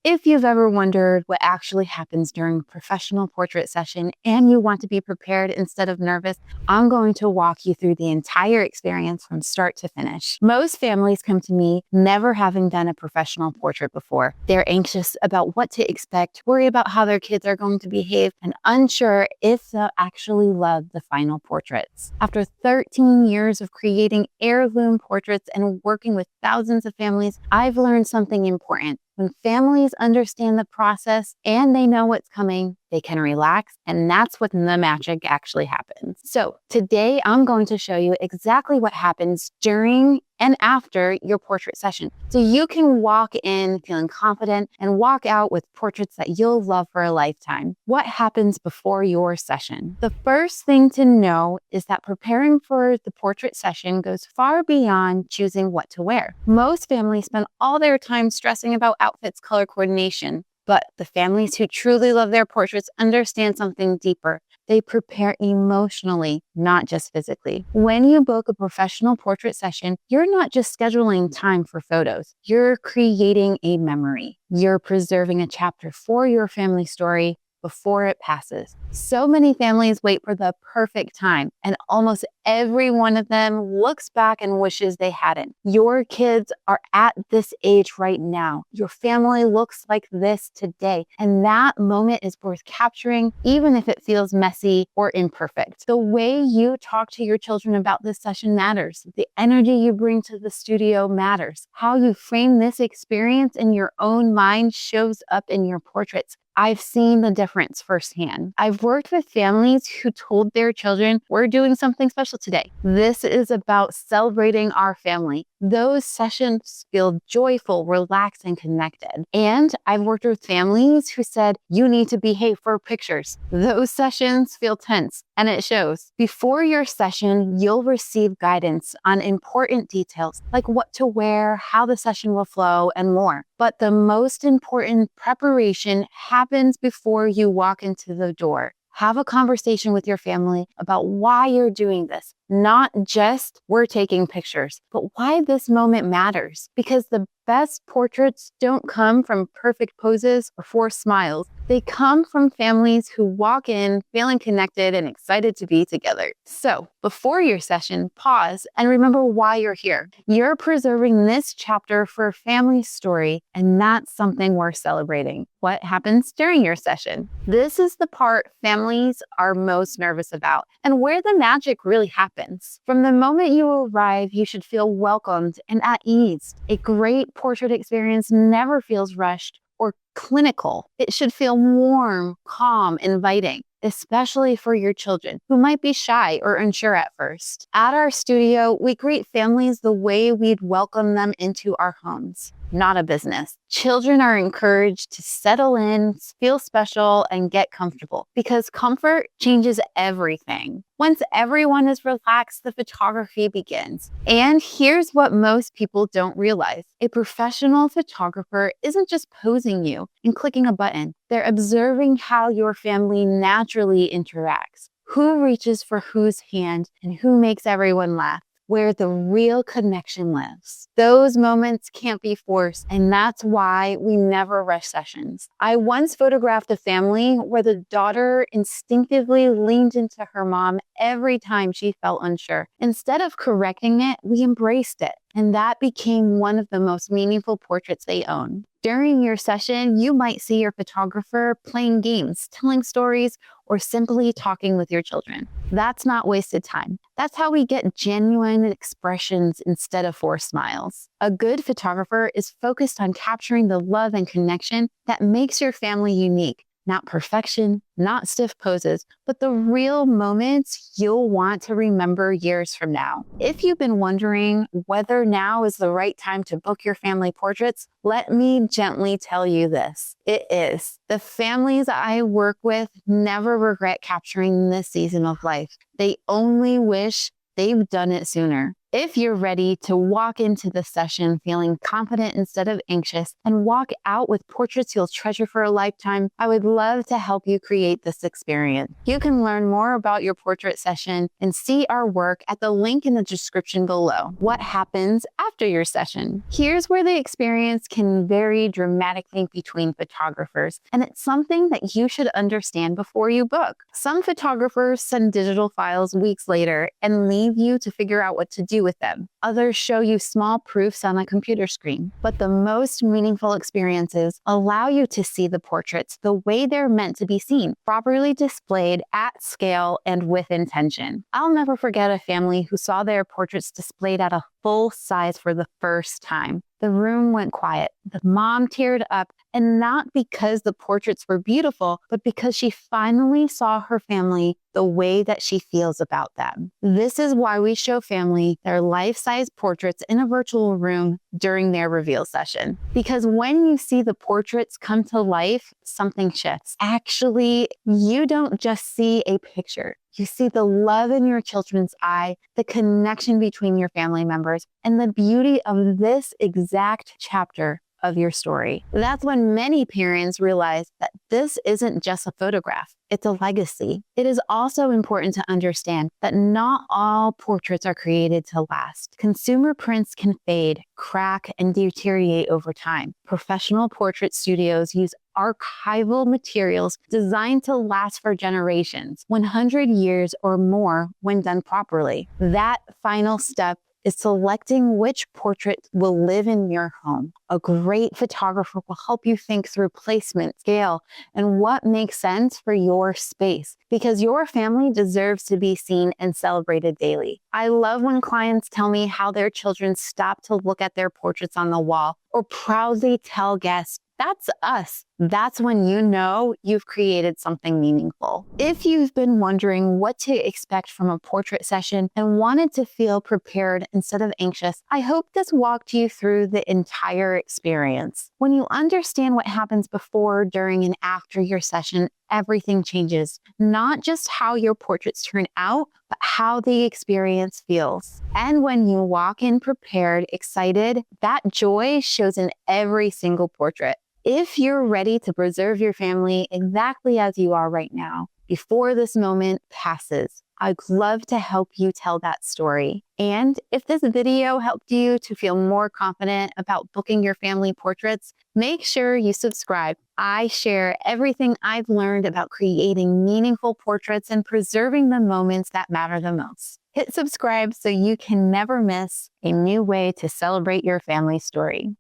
If you've ever wondered what actually happens during a professional portrait session and you want to be prepared instead of nervous, I'm going to walk you through the entire experience from start to finish. Most families come to me never having done a professional portrait before. They're anxious about what to expect, worry about how their kids are going to behave, and unsure if they'll actually love the final portraits. After 13 years of creating heirloom portraits and working with thousands of families, I've learned something important. When families understand the process and they know what's coming, they can relax, and that's when the magic actually happens. So today I'm going to show you exactly what happens during and after your portrait session, so you can walk in feeling confident and walk out with portraits that you'll love for a lifetime. What happens before your session? The first thing to know is that preparing for the portrait session goes far beyond choosing what to wear. Most families spend all their time stressing about outfits, color coordination. But the families who truly love their portraits understand something deeper. They prepare emotionally, not just physically. When you book a professional portrait session, you're not just scheduling time for photos. You're creating a memory. You're preserving a chapter for your family story before it passes. So many families wait for the perfect time, and almost every one of them looks back and wishes they hadn't. Your kids are at this age right now. Your family looks like this today, and that moment is worth capturing, even if it feels messy or imperfect. The way you talk to your children about this session matters. The energy you bring to the studio matters. How you frame this experience in your own mind shows up in your portraits. I've seen the difference firsthand. I've worked with families who told their children, we're doing something special today. This is about celebrating our family. Those sessions feel joyful, relaxed, and connected. And I've worked with families who said, you need to behave for pictures. Those sessions feel tense, and it shows. Before your session, you'll receive guidance on important details like what to wear, how the session will flow, and more. But the most important preparation happens before you walk into the door. Have a conversation with your family about why you're doing this. Not just we're taking pictures, but why this moment matters. Because the best portraits don't come from perfect poses or forced smiles. They come from families who walk in feeling connected and excited to be together. So before your session, pause and remember why you're here. You're preserving this chapter for a family story, and that's something worth celebrating. What happens during your session? This is the part families are most nervous about and where the magic really happens. From the moment you arrive, you should feel welcomed and at ease. A great portrait experience never feels rushed or clinical. It should feel warm, calm, inviting, especially for your children who might be shy or unsure at first. At our studio, we greet families the way we'd welcome them into our homes, not a business. Children are encouraged to settle in, feel special, and get comfortable because comfort changes everything. Once everyone is relaxed, the photography begins. And here's what most people don't realize. A professional photographer isn't just posing you and clicking a button. They're observing how your family naturally interacts, who reaches for whose hand, and who makes everyone laugh. Where the real connection lives. Those moments can't be forced, and that's why we never rush sessions. I once photographed a family where the daughter instinctively leaned into her mom every time she felt unsure. Instead of correcting it, we embraced it, and that became one of the most meaningful portraits they own. During your session, you might see your photographer playing games, telling stories, or simply talking with your children. That's not wasted time. That's how we get genuine expressions instead of forced smiles. A good photographer is focused on capturing the love and connection that makes your family unique. Not perfection, not stiff poses, but the real moments you'll want to remember years from now. If you've been wondering whether now is the right time to book your family portraits, let me gently tell you this. It is. The families I work with never regret capturing this season of life. They only wish they've done it sooner. If you're ready to walk into the session feeling confident instead of anxious and walk out with portraits you'll treasure for a lifetime, I would love to help you create this experience. You can learn more about your portrait session and see our work at the link in the description below. What happens after your session? Here's where the experience can vary dramatically between photographers, and it's something that you should understand before you book. Some photographers send digital files weeks later and leave you to figure out what to do with them. Others show you small proofs on a computer screen. But the most meaningful experiences allow you to see the portraits the way they're meant to be seen, properly displayed at scale and with intention. I'll never forget a family who saw their portraits displayed at a full size for the first time. The room went quiet. The mom teared up, and not because the portraits were beautiful, but because she finally saw her family the way that she feels about them. This is why we show family their life-size portraits in a virtual room during their reveal session. Because when you see the portraits come to life, something shifts. Actually, you don't just see a picture. You see the love in your children's eye, the connection between your family members, and the beauty of this exact chapter of your story. That's when many parents realize that this isn't just a photograph, it's a legacy. It is also important to understand that not all portraits are created to last. Consumer prints can fade, crack, and deteriorate over time. Professional portrait studios use archival materials designed to last for generations, 100 years or more when done properly. That final step is selecting which portrait will live in your home. A great photographer will help you think through placement, scale, and what makes sense for your space, because your family deserves to be seen and celebrated daily. I love when clients tell me how their children stop to look at their portraits on the wall or proudly tell guests, "That's us." That's when you know you've created something meaningful. If you've been wondering what to expect from a portrait session and wanted to feel prepared instead of anxious, I hope this walked you through the entire experience. When you understand what happens before, during, and after your session, everything changes. Not just how your portraits turn out, but how the experience feels. And when you walk in prepared, excited, that joy shows in every single portrait. If you're ready to preserve your family exactly as you are right now, before this moment passes, I'd love to help you tell that story. And if this video helped you to feel more confident about booking your family portraits, make sure you subscribe. I share everything I've learned about creating meaningful portraits and preserving the moments that matter the most. Hit subscribe so you can never miss a new way to celebrate your family story.